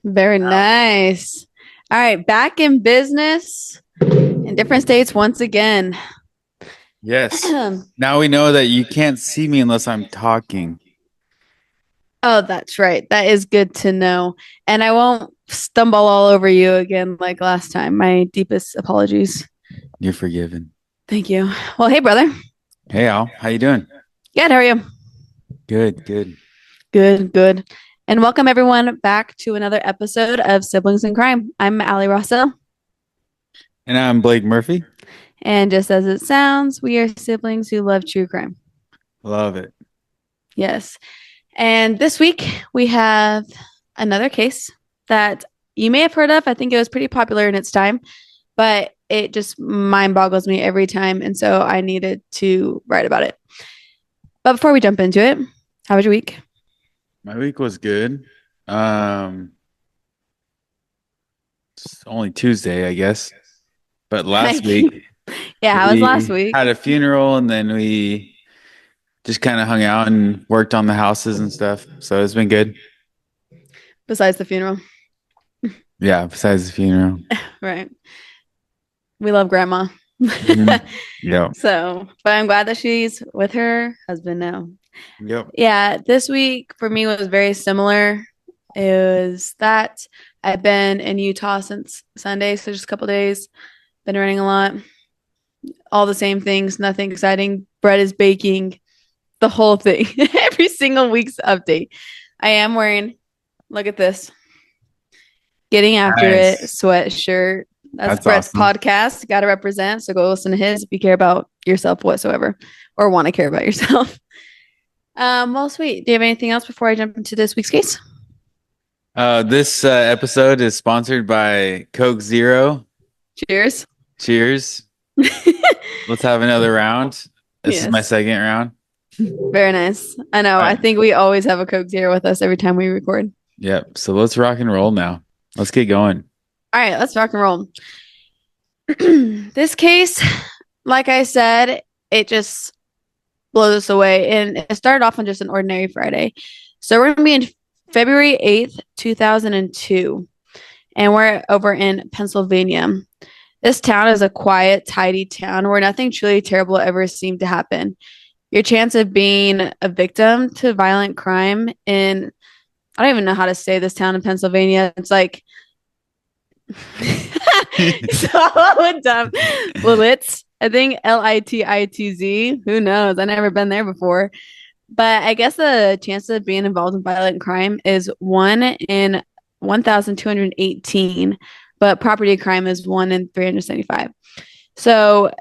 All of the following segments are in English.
Very nice. All right, back in business in different states once again. Yes. Now we know that you can't see me unless I'm talking. Oh, that's right. That is good to know. And I won't stumble all over you again like last time. My deepest apologies. You're forgiven. Thank you. Well, hey, brother. Hey Al, how you doing? Good. How are you? Good, good. Good, good. And welcome everyone back to another episode of Siblings in Crime. I'm Allie Rossell. And I'm Blake Murphy. And just as it sounds, we are siblings who love true crime. Love it. Yes. And this week we have another case that you may have heard of. I think it was pretty popular in its time, but it just mind boggles me every time. And so I needed to write about it. But before we jump into it, how was your week? My week was good. It's only Tuesday, I guess. But last week Yeah, how was last we week? had a funeral and then we just kind of hung out and worked on the houses and stuff. So it's been good. Besides the funeral. Yeah, besides the funeral. Right. We love grandma. Mhm. Yep. So, but I'm glad that she's with her husband now. Yep. Yeah, this week for me was very similar. It was that I've been in Utah since Sunday, so just a couple days. Been running a lot. All the same things, nothing exciting. Bread is baking, the whole thing. Every single week's update. I am wearing, look at this, Getting After It Nice. sweatshirt. That's That's Brett's awesome. podcast. Got to represent. So go listen to his if you care about yourself whatsoever or want to care about yourself. Well, sweet. Do you have anything else before I jump into this week's case? This episode is sponsored by Coke Zero. Cheers. Cheers. Let's have another round. This is my Yes. second round. Very nice. I know. All I right. think we always have a Coke Zero with us every time we record. Yep. So let's rock and roll now. Let's get going. All right, let's rock and roll. This case, like I said, it just blows us away. And it started off on just an ordinary Friday. So we're going to be in February 8th, 2002. And we're over in Pennsylvania. This town is a quiet, tidy town where nothing truly terrible ever seemed to happen. Your chance of being a victim to violent crime in, I don't even know how to say this town in Pennsylvania. It's like, so dumb. Lititz. I think Lititz. Who knows? I've never been there before. But I guess the chance of being involved in violent crime is 1 in 1,218, but property crime is 1 in 375. So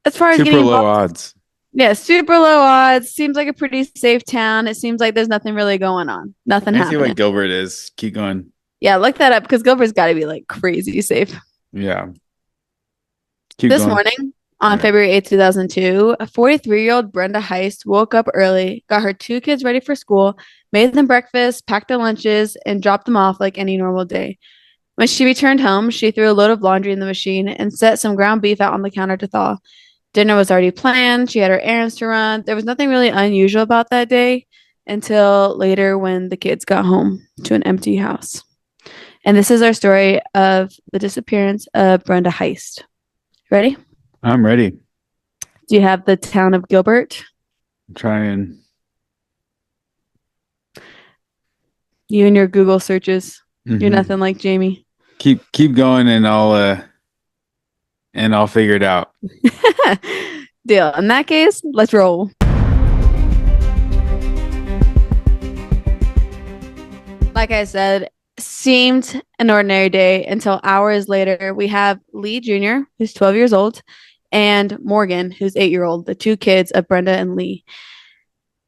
as far as Super getting low involved, odds. yeah, super low odds. Seems like a pretty safe town. It seems like there's nothing really going on. Nothing I see what happening. Gilbert is. Keep going. Yeah, look that up because Gilbert's got to be like crazy safe. Yeah. Keep This going. morning, All on right. February 8th, 2002, a 43-year-old Brenda Heist woke up early, got her two kids ready for school, made them breakfast, packed their lunches, and dropped them off like any normal day. When she returned home, she threw a load of laundry in the machine and set some ground beef out on the counter to thaw. Dinner was already planned. She had her errands to run. There was nothing really unusual about that day until later when the kids got home to an empty house. And this is our story of the disappearance of Brenda Heist. Ready? I'm ready. Do you have the town of Gilbert? Try and You and your Google searches. You're Mhm. nothing like Jamie. keep going and I'll figure it out. Deal. In that case, let's roll. Like I said, seemed an ordinary day until hours later, we have Lee Jr., who's 12 years old, and Morgan, who's 8 year old, the two kids of Brenda and Lee.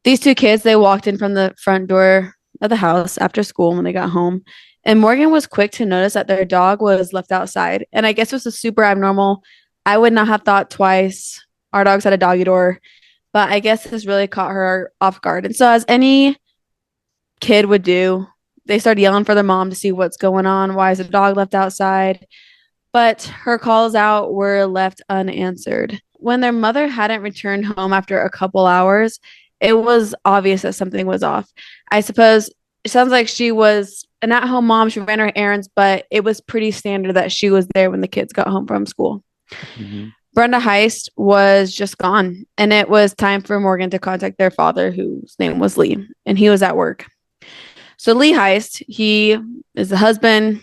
These two kids, they walked in from the front door of the house after school when they got home. And Morgan was quick to notice that their dog was left outside. And I guess it was a super abnormal. I would not have thought twice. Our dogs had a doggy door, but I guess this really caught her off guard. And so, as any kid would do, they started yelling for their mom to see what's going on. Why is the dog left outside? But her calls out were left unanswered. When their mother hadn't returned home after a couple hours, it was obvious that something was off. I suppose it sounds like she was an at-home mom. She ran her errands, but it was pretty standard that she was there when the kids got home from school. Hmm. Brenda Heist was just gone, and it was time for Morgan to contact their father, whose name was Lee, and he was at work. So Lee Heist, he is the husband,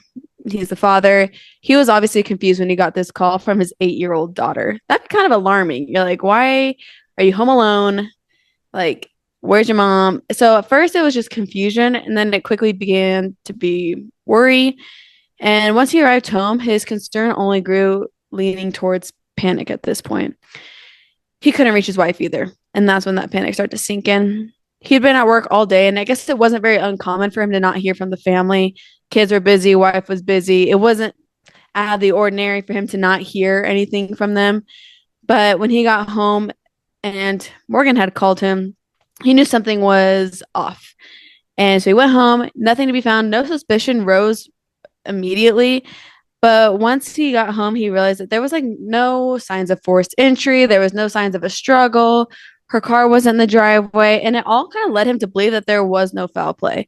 he's the father. He was obviously confused when he got this call from his 8-year-old daughter. That's kind of alarming. You're like, why are you home alone? Like, where's your mom? So at first it was just confusion, and then it quickly began to be worry. And once he arrived home, his concern only grew, leaning towards panic at this point. He couldn't reach his wife either. And that's when that panic started to sink in. He'd been at work all day, and I guess it wasn't very uncommon for him to not hear from the family. Kids were busy, wife was busy. It wasn't out of the ordinary for him to not hear anything from them. But when he got home and Morgan had called him, he knew something was off. And so he went home, nothing to be found, no suspicion rose immediately. But once he got home, he realized that there was like no signs of forced entry. There was no signs of a struggle. Her car wasn't in the driveway. And it all kind of led him to believe that there was no foul play.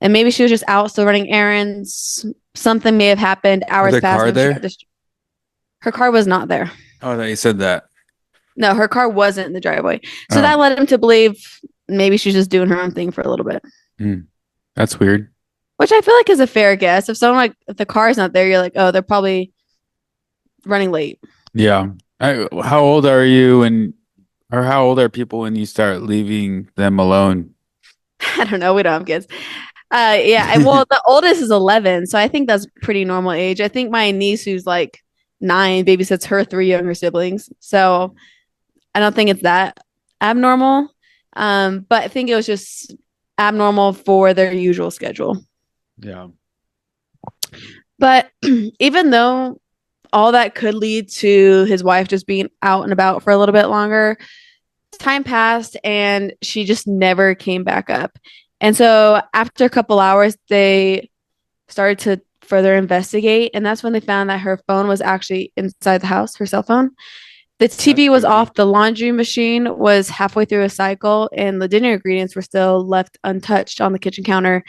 And maybe she was just out still running errands. Something may have happened. Was Hours the passed. car Maybe she got there? distracted. Her car was not there. Oh, I thought you said that. No, her car wasn't in the driveway. So Oh, that led him to believe maybe she's just doing her own thing for a little bit, mm, that's weird. which I feel like is a fair guess. If someone like, if the car's not there, you're like, oh, they're probably running late. Yeah. How old are you or how old are people when you start leaving them alone? I don't know. We don't have kids. Yeah. Well, the oldest is 11, so I think that's pretty normal age. I think my niece, who's like 9, babysits her 3 younger siblings. So I don't think it's that abnormal. But I think it was just abnormal for their usual schedule. Yeah. But even though all that could lead to his wife just being out and about for a little bit longer, time passed and she just never came back up. And so after a couple hours, they started to further investigate. And that's when they found that her phone was actually inside the house, her cell phone. The That's TV was spooky. off, the laundry machine was halfway through a cycle, and the dinner ingredients were still left untouched on the kitchen counter.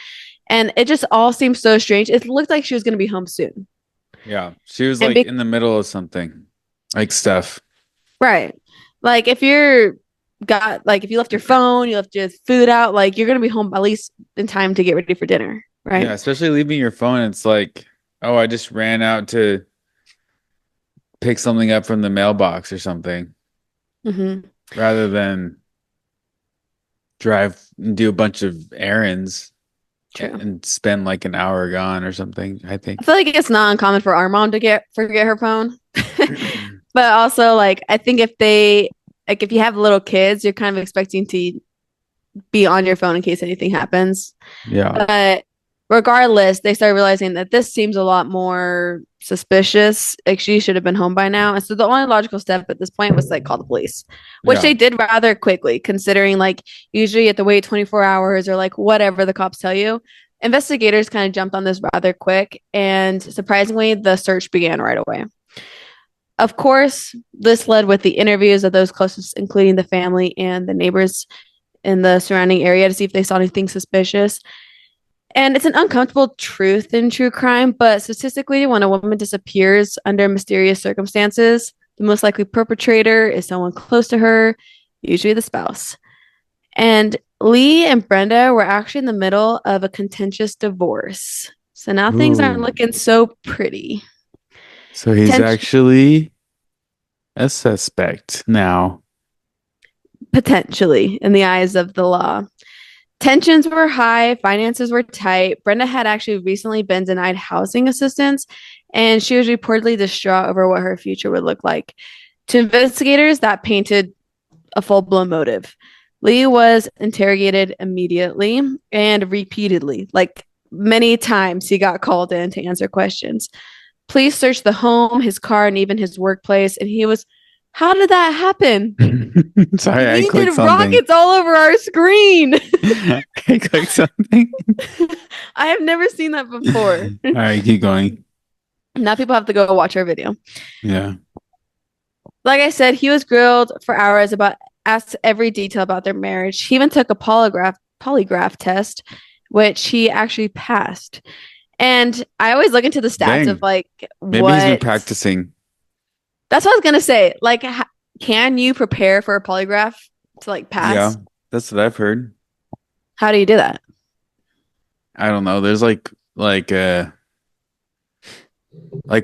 And it just all seemed so strange. It looked like she was going to be home soon. Yeah. She was And like be- in the middle of something, like stuff. right. Like if you're got like if you left your phone, you left your food out, like you're gonna be home at least in time to get ready for dinner, Yeah, right? especially leaving your phone. It's like, oh, I just ran out to pick something up from the mailbox or something, Mm-hmm. rather than drive and do a bunch of errands True. and spend like an hour gone or something, I I think. feel like it's not uncommon for our mom to get forget her phone. But also like I think if they like if you have little kids, you're kind of expecting to be on your phone in case anything happens. Yeah. But regardless, they started realizing that this seems a lot more suspicious. Like she should have been home by now. And so the only logical step at this point was like call the police, which Yeah. they did rather quickly, considering like usually you have to wait 24 hours or like whatever the cops tell you. Investigators kind of jumped on this rather quick, and surprisingly, the search began right away. Of course, this led with the interviews of those closest, including the family and the neighbors in the surrounding area to see if they saw anything suspicious. And it's an uncomfortable truth in true crime, but statistically, when a woman disappears under mysterious circumstances, the most likely perpetrator is someone close to her, usually the spouse. And Lee and Brenda were actually in the middle of a contentious divorce. So now things aren't Ooh. looking so pretty. So he's Tension, actually a suspect now. potentially, in the eyes of the law. Tensions were high, finances were tight. Brenda had actually recently been denied housing assistance, and she was reportedly distraught over what her future would look like. To investigators, that painted a full blown motive. Lee was interrogated immediately and repeatedly, like many times he got called in to answer questions. Police searched the home, his car, and even his workplace, and he was, how did that happen? Sorry, I We clicked did something. rockets all over our screen. I clicked something. I have never seen that before. All right, keep going. Now people have to go watch our video. Yeah. Like I said, he was grilled for hours about asked every detail about their marriage. He even took a polygraph test, which he actually passed. And I always look into the stats of Dang. like Maybe he's been what practicing. that's what I was gonna say. Like, can you prepare for a polygraph to like Yeah, pass? that's what I've heard. How do you do that? I don't know. There's like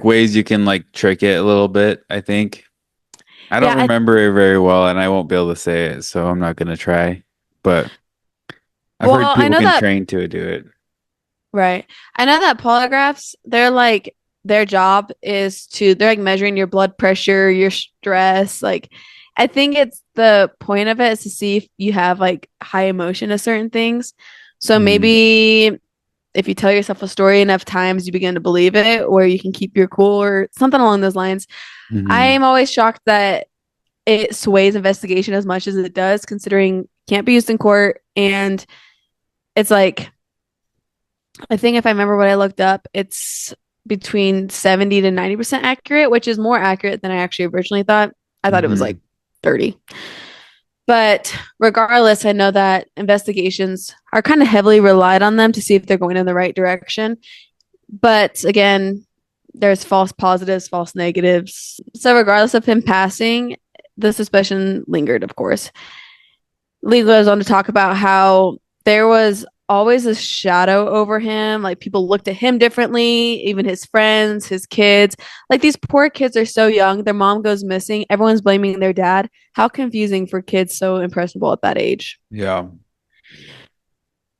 ways you can like trick it a little bit, I think. I Yeah, don't remember it very well and I won't be able to say it, so I'm not gonna try. But I've heard I people know can that, train to do it. right. I know that polygraphs, they're like their job is to they're like measuring your blood pressure, your stress. Like, I think it's the point of it is to see if you have like high emotion to certain things. So Hmm. maybe if you tell yourself a story enough times, you begin to believe it, or you can keep your cool or something along those lines. I Hmm. am always shocked that it sways investigation as much as it does, considering it can't be used in court. And it's like, I think if I remember what I looked up, it's between 70 to 90% accurate, which is more accurate than I actually originally thought. I thought it was like Hmm. 30. But regardless, I know that investigations are kind of heavily relied on them to see if they're going in the right direction. But again, there's false positives, false negatives. So regardless of him passing, the suspicion lingered, of course. Lee goes on to talk about how there was always a shadow over him. Like people looked at him differently, even his friends, his kids. Like these poor kids are so young. Their mom goes missing. Everyone's blaming their dad. How confusing for kids so impressionable at that age. Yeah.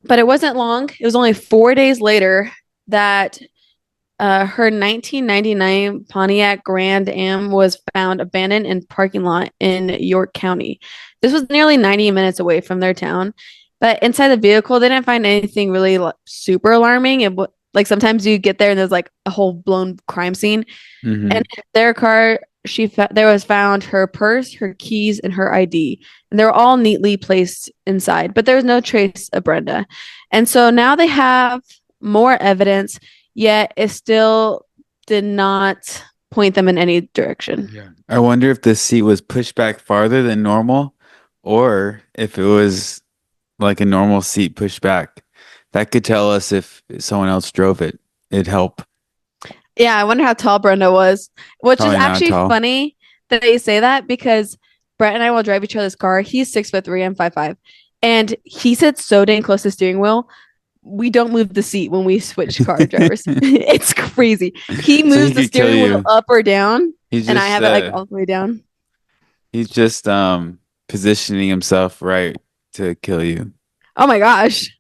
But it wasn't long. It was only 4 days later that her 1999 Pontiac Grand Am was found abandoned in parking lot in York County. This was nearly 90 minutes away from their town, but inside the vehicle, they didn't find anything really super alarming. Like sometimes you get there and there's like a whole blown crime scene. And Hmm. in their car, there was found her purse, her keys, and her ID, and they were all neatly placed inside. But there was no trace of Brenda, and so now they have more evidence. Yet it still did not point them in any direction. Yeah. I wonder if the seat was pushed back farther than normal or if it was like a normal seat pushed back. That could tell us if someone else drove it. It'd help. Yeah, I wonder how tall Brenda was, which is Probably not actually tall. funny that they say that because Brett and I will drive each other's car. He's 6'3", I'm 5'5", and he sits so dang close to the steering wheel. We don't move the seat when we switch car drivers. It's crazy. He So moves he the could kill steering wheel you. up or down, He's and I just have it like all the way down. he's just positioning himself right to kill you, Oh my gosh,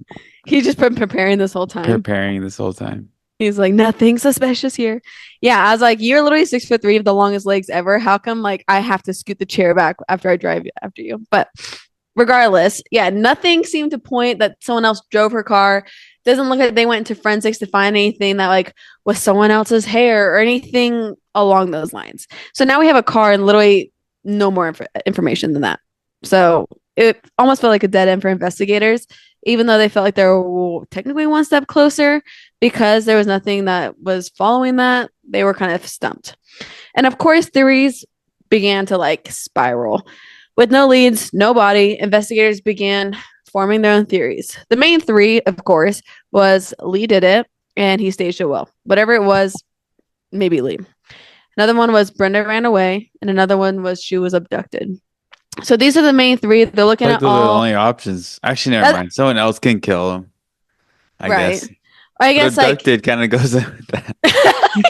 he's just been preparing this whole time. preparing this whole time. He's like, nothing suspicious here. Yeah, I was like, you're literally 6'3" of the longest legs ever. How come like I have to scoot the chair back after I drive after you? But regardless, yeah, nothing seemed to point that someone else drove her car. Doesn't look like they went into forensics to find anything that like was someone else's hair or anything along those lines. So now we have a car and literally no more information than that. So it almost felt like a dead end for investigators, even though they felt like they were technically one step closer because there was nothing that was following that. They were kind of stumped. And of course, theories began to like spiral. With no leads, no body, investigators began forming their own theories. The main three, of course, was Lee did it and he staged it well. Whatever it was, maybe Lee. Another one was Brenda ran away, and another one was she was abducted. So these are the main three. They're looking Like at those are the all only options. Actually, never that, mind. Someone else can kill him, I right. guess. I But guess like abducted kind of goes with that.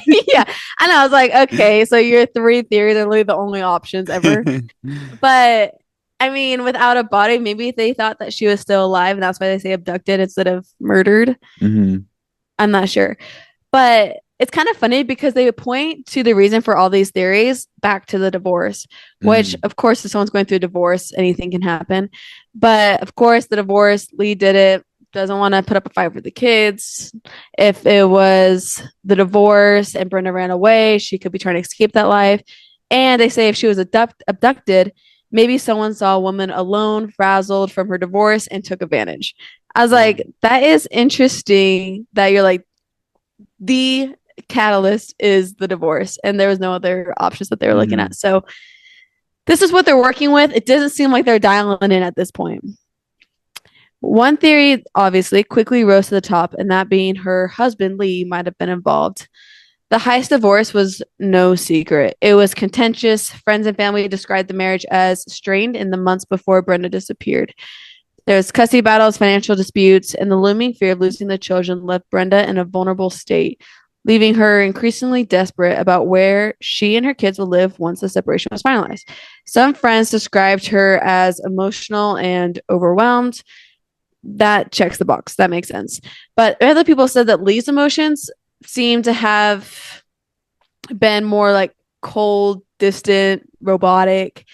yeah. And I was like, okay, so your three theories are literally the only options ever. But I mean, without a body, maybe they thought that she was still alive, and that's why they say abducted instead of murdered. Hmm. I'm not sure. But it's kind of funny because they point to the reason for all these theories back to the divorce, which, Hmm. of course, if someone's going through a divorce, anything can happen. But of course, the divorce, Lee did it, doesn't want to put up a fight for the kids. If it was the divorce and Brenda ran away, she could be trying to escape that life. And they say if she was abducted, maybe someone saw a woman alone, frazzled from her divorce, and took advantage. I was Yeah. like, that is interesting that you're like, the catalyst is the divorce, and there was no other options that they were looking Hmm. at. So this is what they're working with. It doesn't seem like they're dialing in at this point. One theory, obviously, quickly rose to the top, and that being her husband, Lee, might have been involved. The Heist divorce was no secret. It was contentious. Friends and family described the marriage as strained in the months before Brenda disappeared. There was custody battles, financial disputes, and the looming fear of losing the children left Brenda in a vulnerable state, leaving her increasingly desperate about where she and her kids would live once the separation was finalized. Some friends described her as emotional and overwhelmed. That checks the box. That makes sense. But other people said that Lee's emotions seem to have been more like cold, distant, robotic.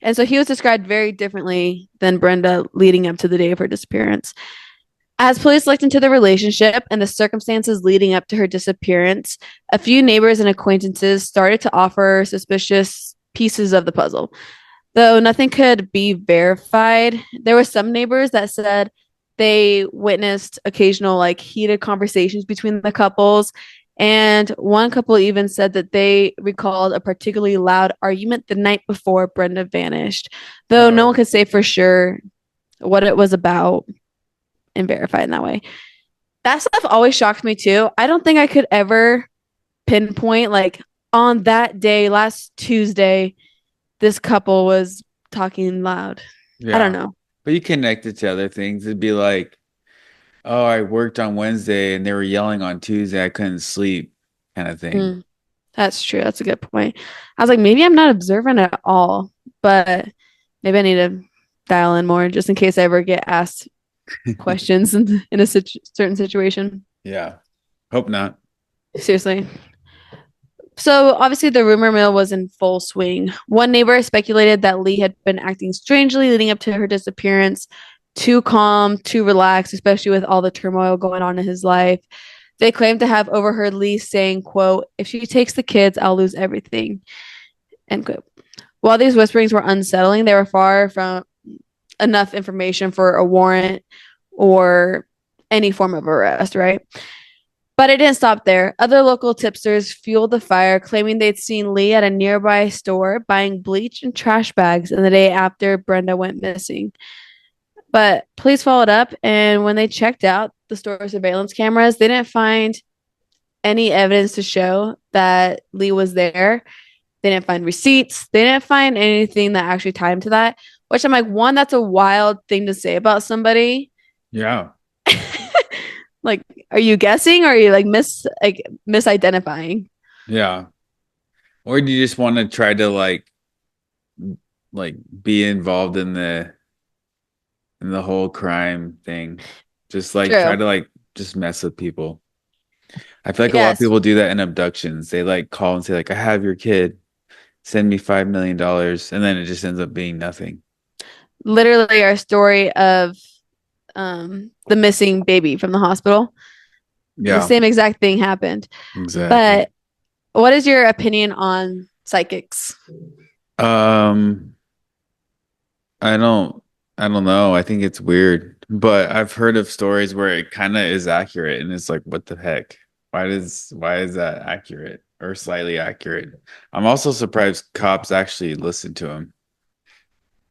And so he was described very differently than Brenda leading up to the day of her disappearance. As police looked into the relationship and the circumstances leading up to her disappearance, a few neighbors and acquaintances started to offer suspicious pieces of the puzzle. Though nothing could be verified, there were some neighbors that said they witnessed occasional like heated conversations between the couples. And one couple even said that they recalled a particularly loud argument the night before Brenda vanished, though no one Oh, could say for sure what it was about and verify in that way. That stuff always shocked me too. I don't think I could ever pinpoint like on that day, last Tuesday, this couple was talking loud. I don't yeah. know. But you connect it to other things. It'd be like, oh, I worked on Wednesday and they were yelling on Tuesday. I couldn't sleep, kind of thing. Mm, that's true. That's a good point. I was like, maybe I'm not observant at all, but maybe I need to dial in more just in case I ever get asked questions in a certain situation. Yeah. Hope not. Seriously. So obviously the rumor mill was in full swing. One neighbor speculated that Lee had been acting strangely leading up to her disappearance, too calm, too relaxed, especially with all the turmoil going on in his life. They claimed to have overheard Lee saying, quote, if she takes the kids, I'll lose everything, end quote. While these whisperings were unsettling, they were far from enough information for a warrant or any form of arrest, right? But it didn't stop there. Other local tipsters fueled the fire, claiming they'd seen Lee at a nearby store buying bleach and trash bags in the day after Brenda went missing. But police followed up, and when they checked out the store surveillance cameras, they didn't find any evidence to show that Lee was there. They didn't find receipts. They didn't find anything that actually tied him to that, which I'm like, one, that's a wild thing to say about somebody. Yeah. Like, are you guessing or are you like misidentifying? Yeah. Or do you just want to try to like be involved in the whole crime thing? Just like try True. to like just mess with people. I feel like a lot of Yes. people do that in abductions. They like call and say like, I have your kid, send me $5 million, and then it just ends up being nothing. Literally our story of the missing baby from the hospital. The Yeah, same exact thing happened. exactly. But what is your opinion on psychics? Um, I don't I don't know. I think it's weird, but I've heard of stories where it kind of is accurate and it's like, what the heck? Why is that accurate or slightly accurate? I'm also surprised cops actually listen to him.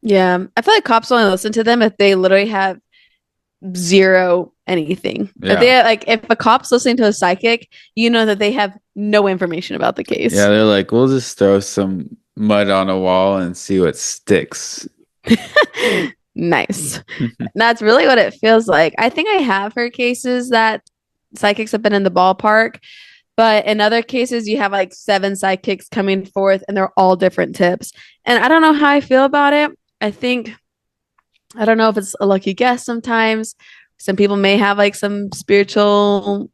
Yeah, I feel like cops only listen to them if they literally have zero anything. If Yeah. they like, if a cop's listening to a psychic, you know that they have no information about the Yeah, case. they're like, we'll just throw some mud on a wall and see what sticks. Nice. That's really what it feels like. I think I have heard cases that psychics have been in the ballpark, but in other cases, you have like seven psychics coming forth and they're all different tips. And I don't know how I feel about it. I think, I don't know if it's a lucky guess sometimes. Some people may have like some spiritual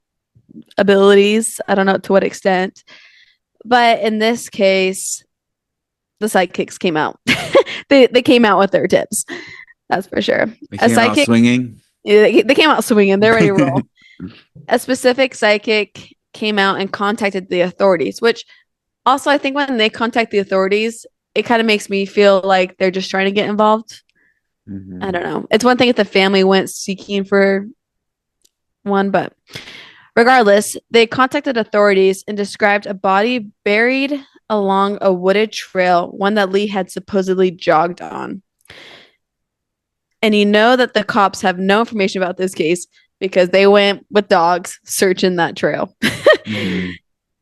abilities. I don't know to what extent. But in this case, the sidekicks came out. They came out with their tips. That's for sure. They A came out psychic, swinging. they came out swinging. They're ready to roll. A specific psychic came out and contacted the authorities, which also I think when they contact the authorities, it kind of makes me feel like they're just trying to get involved. I Hmm. don't know. It's one thing if the family went seeking for one, but regardless, they contacted authorities and described a body buried along a wooded trail, one that Lee had supposedly jogged on. And you know that the cops have no information about this case because they went with dogs searching that trail. Hmm.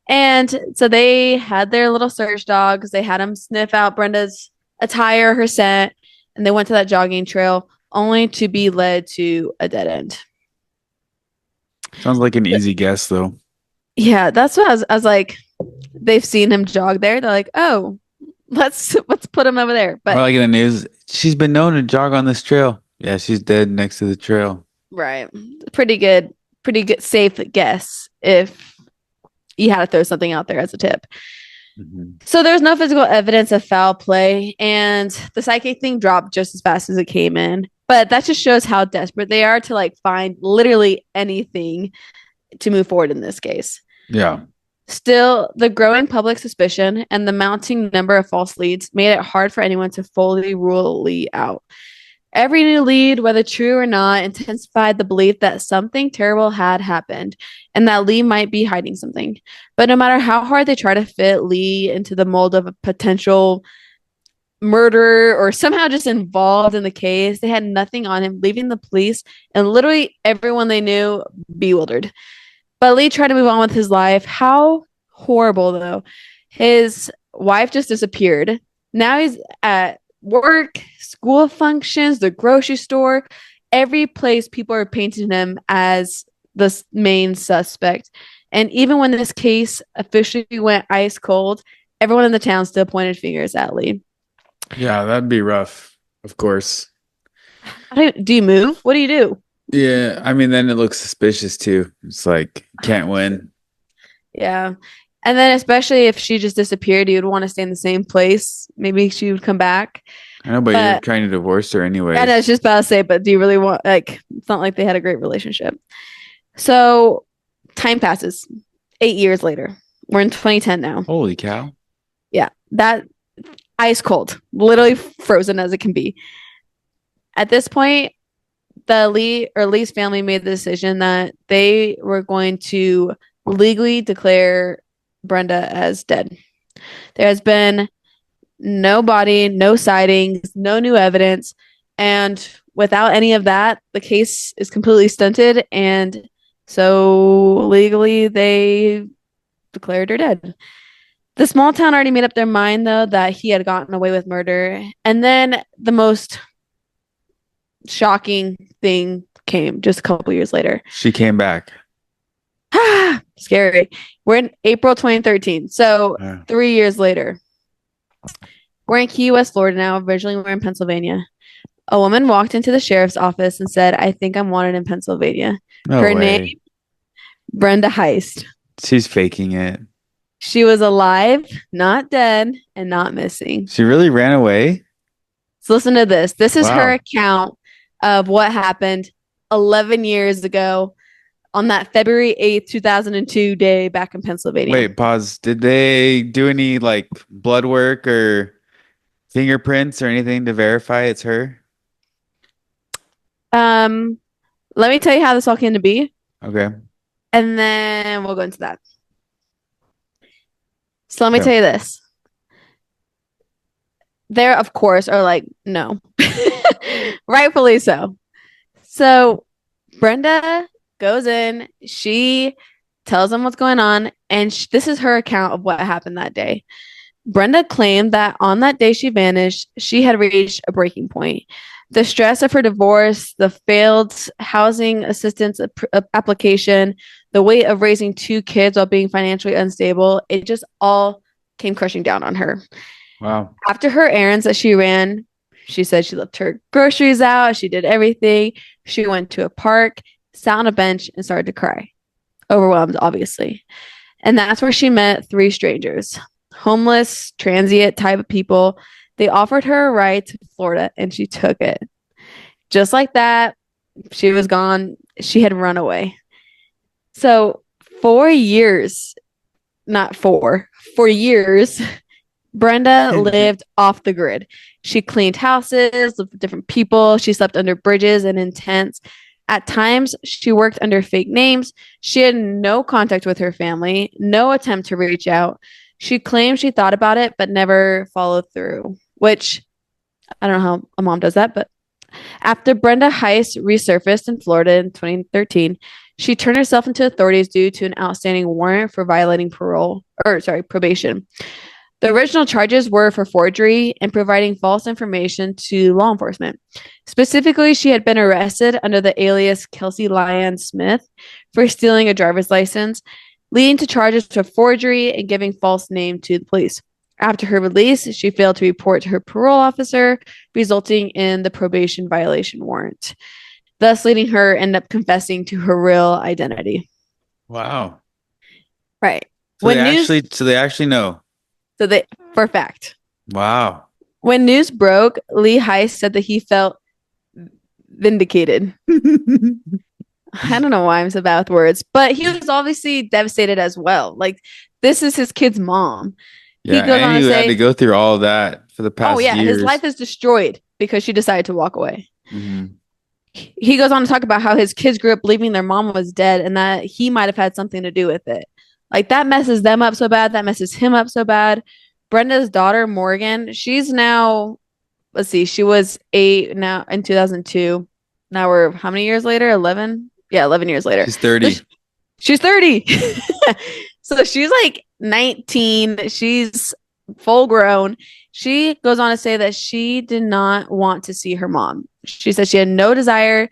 And so they had their little search dogs. They had them sniff out Brenda's attire, her scent, and they went to that jogging trail only to be led to a dead end. Sounds like an easy guess, though. Yeah, that's what I was like, they've seen him jog there. They're like, oh, let's put him over there. Or But like in the news, she's been known to jog on this trail. Yeah, she's dead next to the trail. right, pretty good, safe guess if you had to throw something out there as a tip. Hmm. So there's no physical evidence of foul play, and the psychic thing dropped just as fast as it came in. But that just shows how desperate they are to like find literally anything to move forward in this case. Yeah. Still, the growing public suspicion and the mounting number of false leads made it hard for anyone to fully rule Lee out. Every new lead, whether true or not, intensified the belief that something terrible had happened and that Lee might be hiding something. But no matter how hard they try to fit Lee into the mold of a potential murderer or somehow just involved in the case, they had nothing on him, leaving the police and literally everyone they knew bewildered. But Lee tried to move on with his life. How horrible, though. His wife just disappeared. Now he's at work, school functions, the grocery store, every place people are painting him as the main suspect. And even when this case officially went ice cold, everyone in the town still pointed fingers at Lee. Yeah, that'd be rough, of course. Do you move? What do you do? Yeah, I mean, then it looks suspicious too. It's like, can't win. Yeah. And then, especially if she just disappeared, you'd want to stay in the same place. Maybe she would come back. I know, but you're But trying to divorce her and I was anyways. just about to say, but do you really want, like, it's not like they had a great relationship. So time passes 8 years later. We're in 2010 now. Holy cow. Yeah. That ice cold, literally frozen as it can be. At this point, Lee's family made the decision that they were going to legally declare Brenda as dead. There has been no body, no sightings, no new evidence. And without any of that, the case is completely stunted. And so legally, they declared her dead. The small town already made up their mind, though, that he had gotten away with murder. And then the most shocking thing came just a couple years later. She came back. Scary. We're in April 2013. So Yeah. 3 years later, we're in Key West, Florida now. Originally, we're in Pennsylvania. A woman walked into the sheriff's office and said, I think I'm wanted in Pennsylvania. No Her name, way. Brenda Heist. She's faking it. She was alive, not dead, and not missing. She really ran away? So listen to this. This is her Wow. account of what happened 11 years ago on that February 8th, 2002 day back in Pennsylvania. Wait, pause. Did they do any like blood work or fingerprints or anything to verify it's her? Um, Let me tell you how this all came to be, Okay. and then we'll go into that. So let me Okay. tell you this. There, of course, are like, no. Rightfully so. So Brenda goes in, she tells them what's going on, and this is her account of what happened that day. Brenda claimed that on that day she vanished, she had reached a breaking point. The stress of her divorce, the failed housing assistance application, the weight of raising two kids while being financially unstable, it just all came crushing down on her. Wow. After her errands that she ran, she said she left her groceries out, she did everything. She went to a park, sat on a bench, and started to cry. Overwhelmed, obviously. And that's where she met three strangers, homeless, transient type of people. They offered her a ride to Florida and she took it. Just like that, she was gone. She had run away. So, 4 years, not four, for years, Brenda lived off the grid. She cleaned houses, lived with different people. She slept under bridges and in tents. At times, she worked under fake names. She had no contact with her family, no attempt to reach out. She claimed she thought about it, but never followed through, which I don't know how a mom does that, but After Brenda Heist resurfaced in Florida in 2013, she turned herself into authorities due to an outstanding warrant for violating probation. The original charges were for forgery and providing false information to law enforcement. Specifically, she had been arrested under the alias Kelsey Lyon Smith for stealing a driver's license, leading to charges for forgery and giving false name to the police. After her release, she failed to report to her parole officer, resulting in the probation violation warrant, thus leading her end up confessing to her real identity. Wow. Right. So they When news, actually, so they actually know. so they, for fact, Wow. when news broke, Lee Heist said that he felt vindicated. I don't know why I'm so bad with words, but he was obviously devastated as well. Like, this is his kid's mom. He Yeah, goes and on to you had to say, go through all of that for the oh, past yeah, his years. life is destroyed because she decided to walk away. Hmm. He goes on to talk about how his kids grew up believing their mom was dead and that he might have had something to do with it. Like, that messes them up so bad. That messes him up so bad. Brenda's daughter, Morgan, she's now, let's see, she was 8 now in 2002. Now we're how many years later? 11? Yeah, 11 years later. She's So 30. she's 30. So she's like 19. She's full grown. She goes on to say that she did not want to see her mom. She said she had no desire.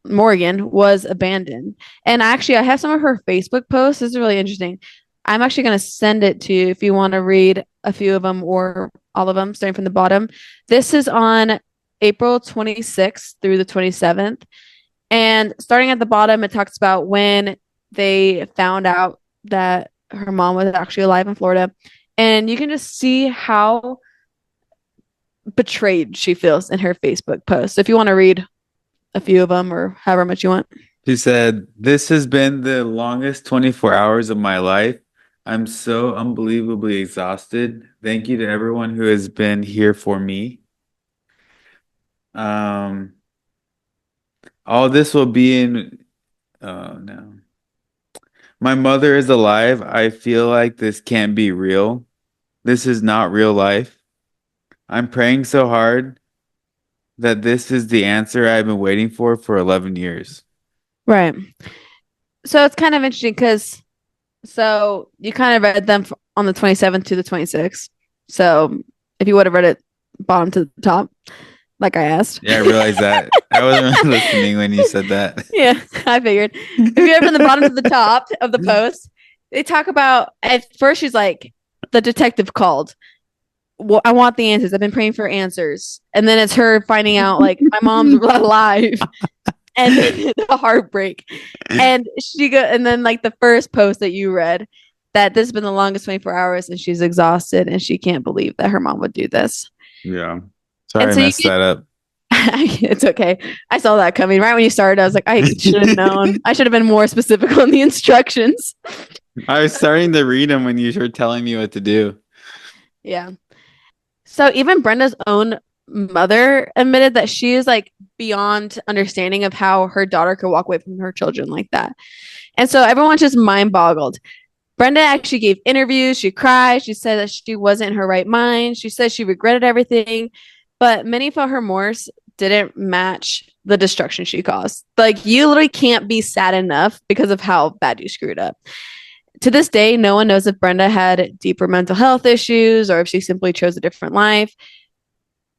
Morgan was abandoned. And actually, I have some of her Facebook posts. This is really interesting. I'm actually going to send it to you if you want to read a few of them or all of them, starting from the bottom. This is on April 26th through the 27th. And starting at the bottom, it talks about when they found out that her mom was actually alive in Florida. And you can just see how betrayed she feels in her Facebook post. So if you want to read a few of them or however much you want. She said, "This has been the longest 24 hours of my life. I'm so unbelievably exhausted. Thank you to everyone who has been here for me. Um, all this will be in, oh no. My mother is alive. I feel like this can't be real. This is not real life. I'm praying so hard that this is the answer I've been waiting for 11 years." Right. So it's kind of interesting because so you kind of read them on the 27th to the 26th. So if you would have read it bottom to the top, like I asked. Yeah, I realized that. I wasn't really listening when you said that. Yeah, I figured. If you read from the bottom to the top of the post, they talk about at first she's like, the detective called. Well, I want the answers. I've been praying for answers. And then it's her finding out like my mom's alive and the heartbreak. And then like the first post that you read that this has been the longest 24 hours and she's exhausted and she can't believe that her mom would do this. Yeah. Sorry And I so you messed get that up. it's okay. I saw that coming right when you started. I was like, I should have known. I should have been more specific on the instructions. I was starting to read them when you were telling me what to do. Yeah. So even Brenda's own mother admitted that she is like beyond understanding of how her daughter could walk away from her children like that. And so everyone's just mind boggled. Brenda actually gave interviews. She cried. She said that she wasn't in her right mind. She said she regretted everything, but many felt her remorse didn't match the destruction she caused. Like, you literally can't be sad enough because of how bad you screwed up. To this day, no one knows if Brenda had deeper mental health issues or if she simply chose a different life.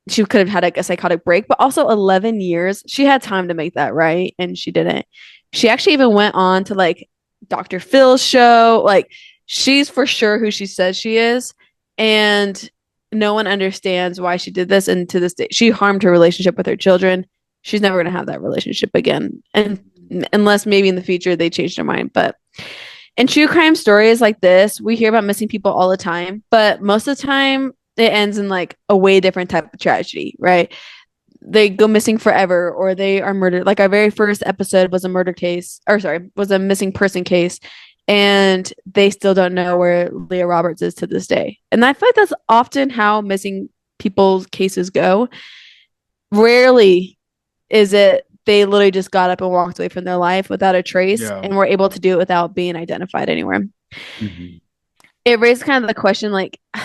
She could have had like a psychotic break, but also 11 years. She had time to make that right, and she didn't. She actually even went on to like Dr. Phil's show. Like, she's for sure who she says she is. And no one understands why she did this. And to this day, she harmed her relationship with her children. She's never going to have that relationship again. And unless maybe in the future they change their mind. But in true crime stories like this, we hear about missing people all the time, but most of the time it ends in like a way different type of tragedy, right? They go missing forever or they are murdered. Like, our very first episode was a murder case, or sorry, was a missing person case, and they still don't know where Leah Roberts is to this day. And I feel like that's often how missing people's cases go. Rarely is it they literally just got up and walked away from their life without a trace Yeah. and were able to do it without being identified anywhere. Mhm. It raised kind of the question like, I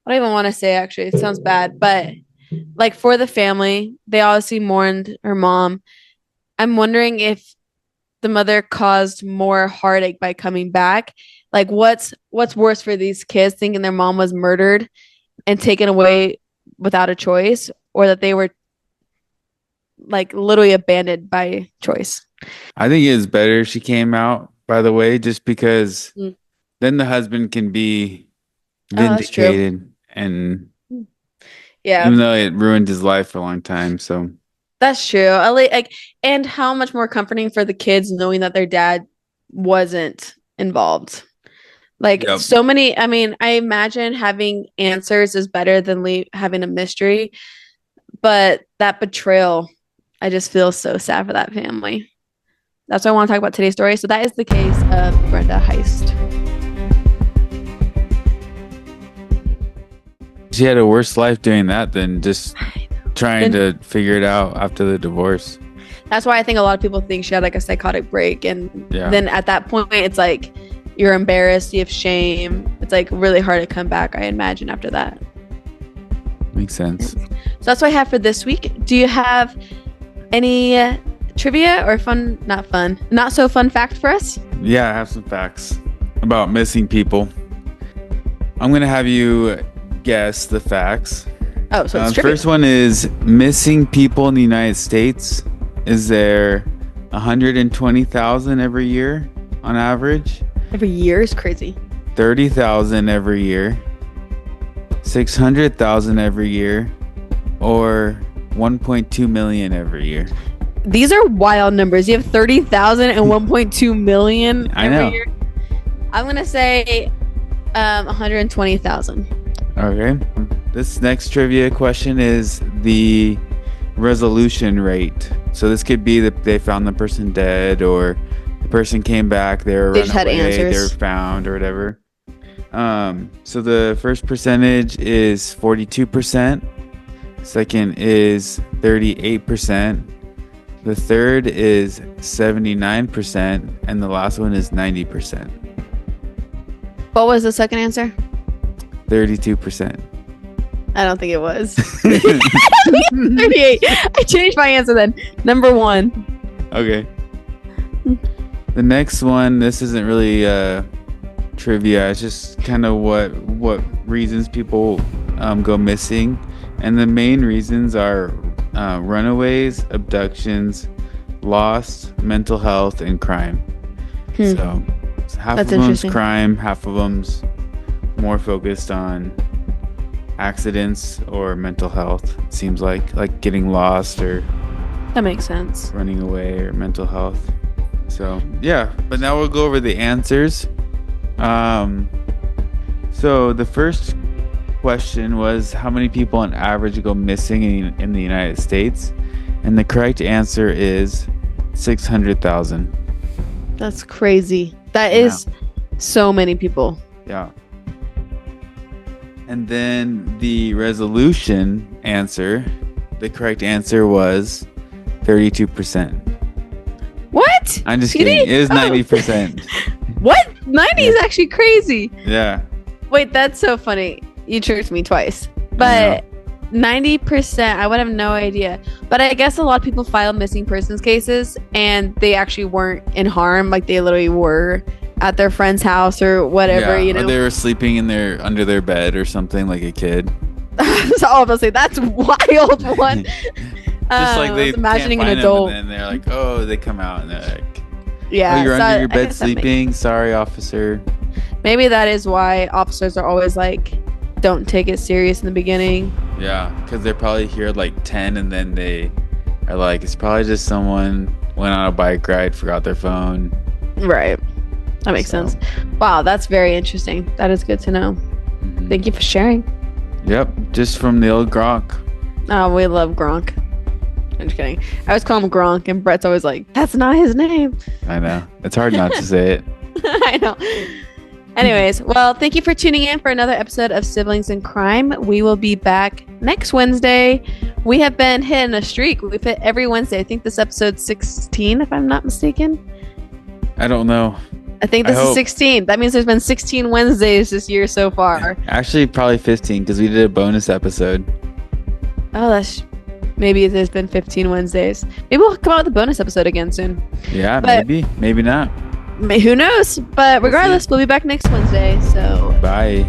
don't even want to say actually, it sounds bad, but like for the family, they obviously mourned her mom. I'm wondering if the mother caused more heartache by coming back. Like what's worse for these kids thinking their mom was murdered and taken away without a choice, or that they were like literally abandoned by choice. I think it is better if she came out, by the way, just because Mm. then the husband can be Oh, that's true. vindicated, and Yeah, even though it ruined his life for a long time. So, that's true. Like, and how much more comforting for the kids knowing that their dad wasn't involved. Like yep. so many, I mean, I imagine having answers is better than having a mystery, but that betrayal, I just feel so sad for that family. That's why I want to talk about today's story. So that is the case of Brenda Heist. She had a worse life doing that than just trying to figure it out after the divorce. That's why I think a lot of people think she had like a psychotic break. And Yeah. then at that point, it's like you're embarrassed, you have shame. It's like really hard to come back, I imagine, after that. Makes sense. So that's what I have for this week. Do you have any trivia or not so fun fact for us? Yeah, I have some facts about missing people. I'm going to have you guess the facts. Oh, so it's The trivia. first one is missing people in the United States. Is there 120,000 every year on average? Every year is crazy. 30,000 every year? 600,000 every year? Or 1.2 million every year? These are wild numbers. You have 30,000 and 1.2 million I every know. year. I'm going to say 120,000. Okay. This next trivia question is the resolution rate. So this could be that they found the person dead, or the person came back, they were They just had away, they answers. were found, or whatever. So the first percentage is 42%. Second is 38%. The third is 79%, and the last one is 90%. What was the second answer? 32%. I don't think it was. 38. I changed my answer then. Number one. Okay. The next one, this isn't really trivia. It's just kind of what reasons people go missing, and the main reasons are runaways, abductions, lost, mental health, and crime. So half That's of them's interesting. crime, half of them's more focused on accidents or mental health. It seems like getting lost or That makes sense. running away or mental health. So yeah, but now we'll go over the answers. So the first question was how many people on average go missing in the United States, and the correct answer is 600,000. That's crazy. That is so many people. Yeah. And then the resolution answer, the correct answer was 32%. What? I'm just You kidding. didn't- It was oh. 90%. What? 90 is actually crazy. Yeah. Wait, that's so funny. You tricked me twice. I But 90%, I would have no idea. But I guess a lot of people file missing persons cases and they actually weren't in harm. Like they literally were at their friend's house or whatever, Yeah, you or know? they were sleeping under their bed or something like a kid. So obviously that's a wild one. Just like I they was imagining can't an find adult. them, and then they're like, oh, they come out and they're like, Yeah. oh, you're so under your I bed guess that makes- sleeping. Sorry, officer. Maybe that is why officers are always like, don't take it serious in the beginning. Yeah, because they're probably here at like 10, and then they are like, it's probably just someone went on a bike ride, forgot their phone. Right. That makes So. sense. Wow, that's very interesting. That is good to know. Mhm. Thank you for sharing. Yep, just from the old Gronk. Oh, we love Gronk. I'm just kidding. I always call him Gronk, and Brett's always like, that's not his name. I know. It's hard not to say it. I know. Anyways, well, thank you for tuning in for another episode of Siblings in Crime. We will be back next Wednesday. We have been hitting a streak. We've hit every Wednesday. I think this episode's 16, if I'm not mistaken. I don't know. I think I this is hope. 16. That means there's been 16 Wednesdays this year so far. Actually, probably 15 because we did a bonus episode. Oh, that's maybe there's been 15 Wednesdays. Maybe we'll come out with a bonus episode again soon. Yeah, But maybe, maybe not. who knows? But We'll see. regardless, we'll be back next Wednesday. So Bye.